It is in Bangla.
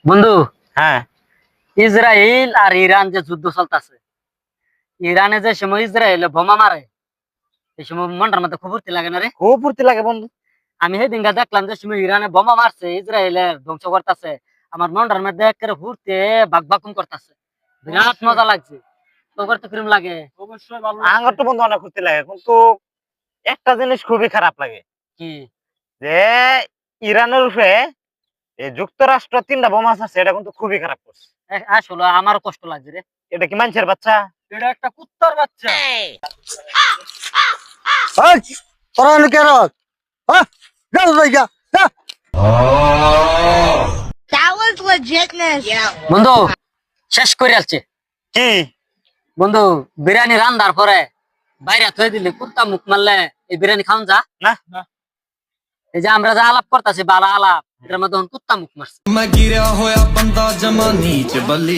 বন্ধু, হ্যাঁ, ইসরায়েল আর ইরান যে যুদ্ধ চলতেছে, ইরানে যে সময় ইসরায়েলে বোমা মারে এই সময় মনটার মধ্যে খুব ফুর্তি লাগে না রে। খুব ফুর্তি লাগে বন্ধু। আমি সেদিনকা দেখলাম যে সময় ইরানে বোমা মারছে, ইসরায়েলের ধ্বংস করতেছে, আমার মনটার মধ্যে একেবারে ফুর্তি বাক বাকুম করতেছে, বিরাট মজা লাগছে। তোর তো কিরম লাগে? অবশ্যই ভালো আমার তো বন্ধু অনেক ফুর্তি লাগে, কিন্তু একটা জিনিস খুবই খারাপ লাগে কি? যে ইরানের উপরে এই যুক্তরাষ্ট্র 3টা বোমা আছে, এটা কিন্তু খুবই খারাপ করছে। আসলে আমারও কষ্ট লাগছে রে। এটা কি মানুষের বাচ্চা? এটা একটা কুত্তার বাচ্চা। এই তোরা এনে কে রাখ? হ্যাঁ, যাও জায়গা যা। That was legitness. Yeah. বন্ধু, শেষ করে আসছে কি বন্ধু। বিরিয়ানি রান্নার পরে বাইরে থয়ে দিলে কুত্তা মুখ মারলে এই বিরিয়ানি খাওয়া যা না? এই যে আমরা যা আলাপ করতেছি বালা আলাপ, এটার মধ্যে কুত্তা মুখ মারছে। मैं गिरा होया बंदा जमा नीच बल्ली